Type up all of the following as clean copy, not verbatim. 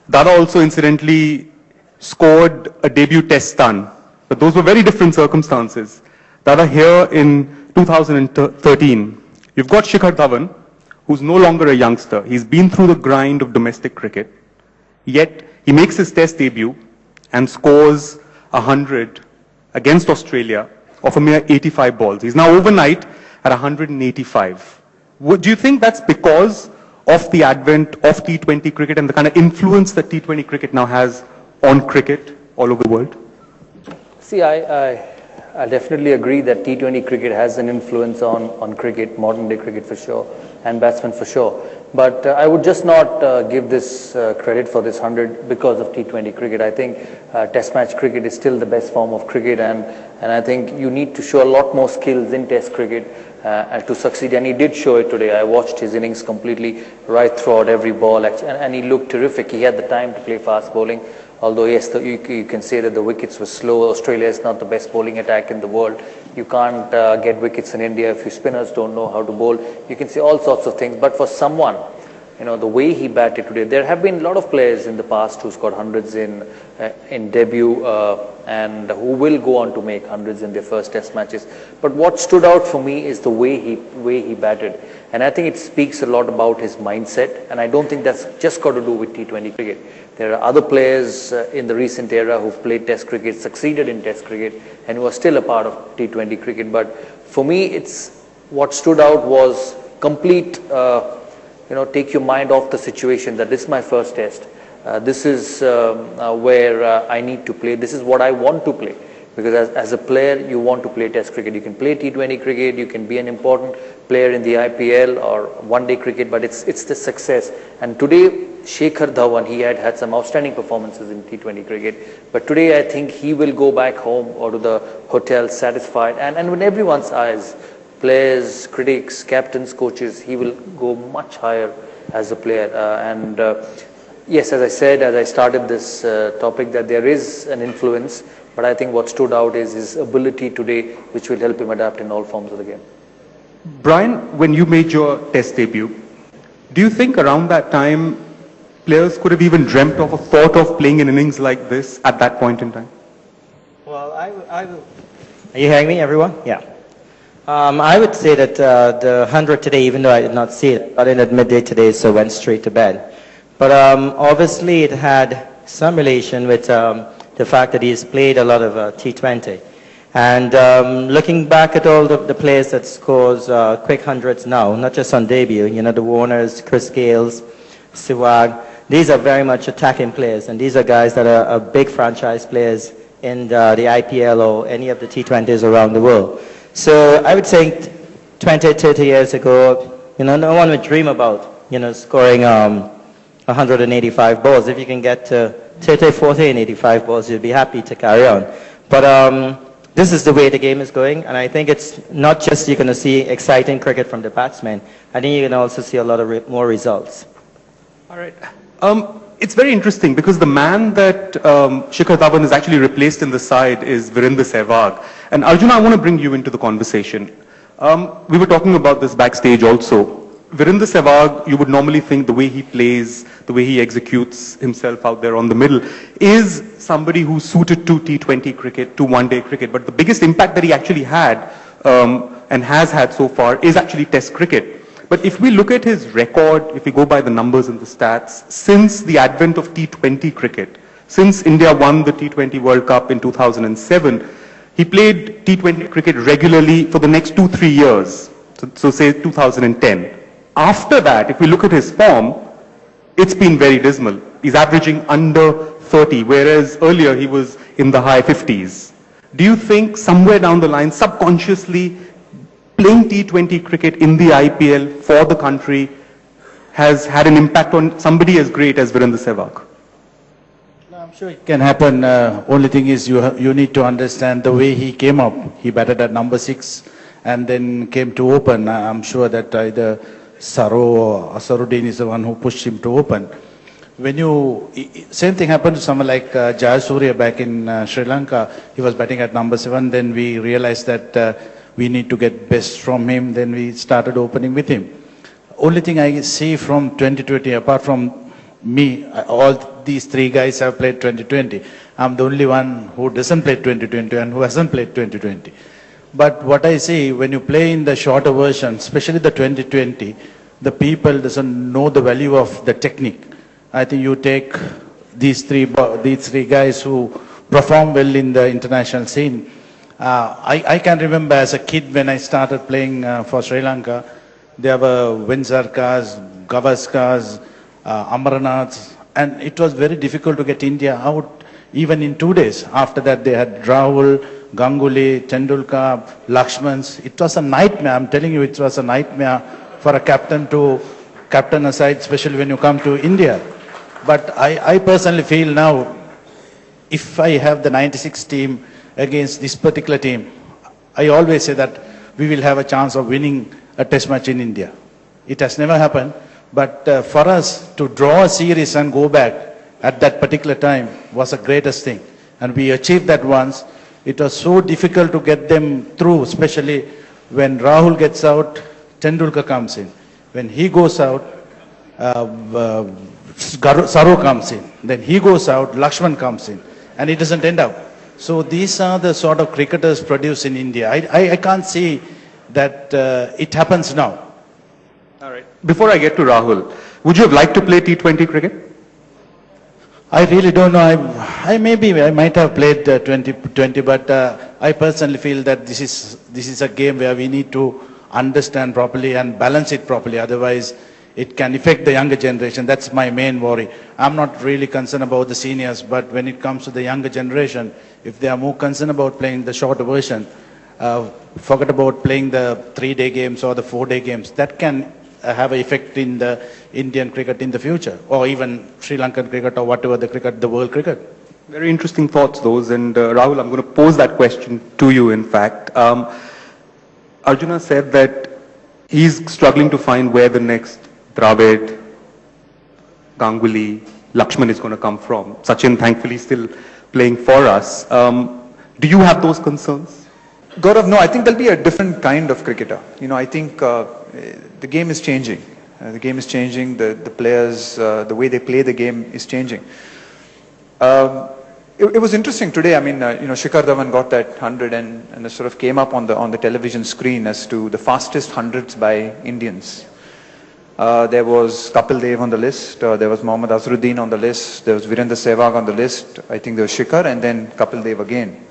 Dada also incidentally scored a debut test run, but those were very different circumstances. Dada, here in 2013, you've got Shikhar Dhawan, who's no longer a youngster. He's been through the grind of domestic cricket, yet he makes his test debut and scores 100 against Australia of a mere 85 balls. He's now overnight at 185. Do you think that's because of the advent of T20 cricket and the kind of influence that T20 cricket now has on cricket all over the world? See, I definitely agree that T20 cricket has an influence on cricket, modern day cricket for sure, and batsmen for sure. But I would just not give this credit for this 100 because of T20 cricket. I think Test match cricket is still the best form of cricket, and I think you need to show a lot more skills in Test cricket to succeed. And he did show it today. I watched his innings completely right throughout every ball, and he looked terrific. He had the time to play fast bowling. Although, yes, you can say that the wickets were slow. Australia is not the best bowling attack in the world. You can't get wickets in India if your spinners don't know how to bowl. You can say all sorts of things. But for someone, the way he batted today, there have been a lot of players in the past who scored hundreds in debut and who will go on to make hundreds in their first test matches. But what stood out for me is the way he batted. And I think it speaks a lot about his mindset. And I don't think that's just got to do with T20 cricket. There are other players in the recent era who've played Test cricket, succeeded in Test cricket, and who are still a part of T20 cricket. But for me, what stood out was complete, take your mind off the situation that this is my first test. This is where I need to play. This is what I want to play. Because as a player, you want to play Test cricket. You can play T20 cricket, you can be an important player in the IPL or one-day cricket, but it's the success. And today, Shikhar Dhawan, he had some outstanding performances in T20 cricket. But today, I think he will go back home or to the hotel satisfied. And with everyone's eyes, players, critics, captains, coaches, he will go much higher as a player. Yes, as I said, as I started this topic, that there is an influence. But I think what stood out is his ability today, which will help him adapt in all forms of the game. Brian, when you made your test debut, do you think around that time players could have even dreamt of or thought of playing an innings like this at that point in time? Well, I will. Are you hearing me, everyone? Yeah. I would say that the 100 today, even though I did not see it, I didn't at midday today, so went straight to bed. But obviously it had some relation with the fact that he's played a lot of T20. And looking back at all the players that scores quick hundreds now, not just on debut, the Warners, Chris Gales, Sehwag, these are very much attacking players. And these are guys that are big franchise players in the IPL or any of the T20s around the world. So I would say 20, 30 years ago, no one would dream about, scoring 185 balls. If you can get to 30, 40 and 85 balls, you'll be happy to carry on. But this is the way the game is going, and I think it's not just you're going to see exciting cricket from the batsmen. I think you can also see a lot of more results. All right. It's very interesting because the man that Shikhar Dhawan has actually replaced in the side is Virender Sehwag. And Arjuna, I want to bring you into the conversation. We were talking about this backstage also. Virender Sehwag, you would normally think the way he plays, the way he executes himself out there on the middle, is somebody who's suited to T20 cricket, to one-day cricket. But the biggest impact that he actually had and has had so far is actually Test cricket. But if we look at his record, if we go by the numbers and the stats, since the advent of T20 cricket, since India won the T20 World Cup in 2007, he played T20 cricket regularly for the next 2-3 years, so say 2010. After that, if we look at his form, it's been very dismal. He's averaging under 30, whereas earlier he was in the high 50s. Do you think somewhere down the line, subconsciously, playing T20 cricket in the IPL for the country has had an impact on somebody as great as Virender Sehwag? No, I'm sure it can happen. Only thing is you need to understand the way he came up. He batted at number 6 and then came to open. I'm sure that either Saro or Asaruddin is the one who pushed him to open. Same thing happened to someone like Jayasuriya back in Sri Lanka. He was batting at number 7. Then we realized that we need to get best from him. Then we started opening with him. Only thing I see from 2020, apart from All these three guys have played 2020. I'm the only one who doesn't play 2020 and who hasn't played 2020. But what I see, when you play in the shorter version, especially the 2020, the people doesn't know the value of the technique. I think you take these three guys who perform well in the international scene. I can remember as a kid when I started playing for Sri Lanka, there were Vinsarkas, Gavaskas, Amaranaths, and it was very difficult to get India out even in 2 days. After that they had Rahul, Ganguly, Tendulkar, Lakshmans. It was a nightmare. I'm telling you, it was a nightmare for a captain to captain a side, especially when you come to India. But I personally feel now, if I have the 96 team against this particular team, I always say that we will have a chance of winning a test match in India. It has never happened, but for us to draw a series and go back at that particular time was the greatest thing. And we achieved that once. It was so difficult to get them through, especially when Rahul gets out, Tendulkar comes in. When he goes out, Saru comes in. Then he goes out, Lakshman comes in. And it doesn't end up. So these are the sort of cricketers produced in India. I can't see that it happens now. All right. Before I get to Rahul, would you have liked to play T20 cricket? I really don't know. I might have played 20, but I personally feel that this is a game where we need to understand properly and balance it properly. Otherwise, it can affect the younger generation. That's my main worry. I'm not really concerned about the seniors, but when it comes to the younger generation, if they are more concerned about playing the shorter version, forget about playing the 3-day games or the 4-day games. That can have an effect in the Indian cricket in the future, or even Sri Lankan cricket, or whatever the world cricket. Very interesting thoughts, those. And Rahul, I'm going to pose that question to you, in fact. Arjuna said that he's struggling to find where the next Dravid, Ganguly, Lakshman is going to come from. Sachin, thankfully, still playing for us. Do you have those concerns? Gaurav, no, I think there'll be a different kind of cricketer. I think the game is changing. The game is changing. The players, the way they play the game is changing. It was interesting today. I mean, Shikhar Dhawan got that 100 and it sort of came up on the television screen as to the fastest hundreds by Indians. There was Kapil Dev on the list. There was Mohammad Azharuddin on the list. There was Virendra Sehwag on the list. I think there was Shikhar and then Kapil Dev again.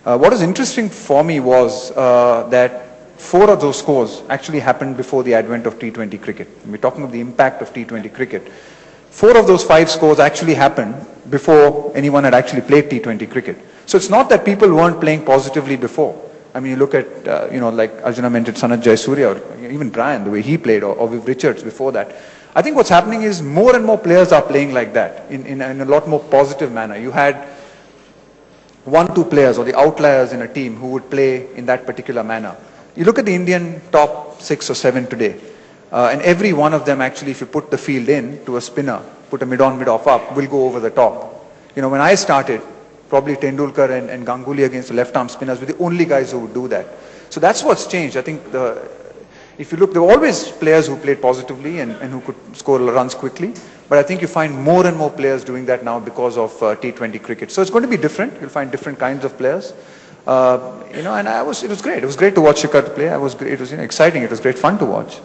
What was interesting for me was that 4 of those scores actually happened before the advent of T20 cricket. We're talking of the impact of T20 cricket. 4 of those 5 scores actually happened before anyone had actually played T20 cricket. So it's not that people weren't playing positively before. I mean, you look at, like Arjuna mentioned Sanat Jayasuriya, or even Brian, the way he played, or Viv Richards before that. I think what's happening is more and more players are playing like that in a lot more positive manner. You had 1-2 players or the outliers in a team who would play in that particular manner. You look at the Indian top 6 or 7 today, and every one of them actually, if you put the field in to a spinner, put a mid-on, mid-off up, will go over the top. When I started, probably Tendulkar and Ganguly against the left-arm spinners were the only guys who would do that. So that's what's changed. I think if you look, there were always players who played positively and who could score runs quickly. But I think you find more and more players doing that now because of T20 cricket. So it's going to be different. You'll find different kinds of players. And it was great. It was great to watch Shikhar play. It was exciting. It was great fun to watch.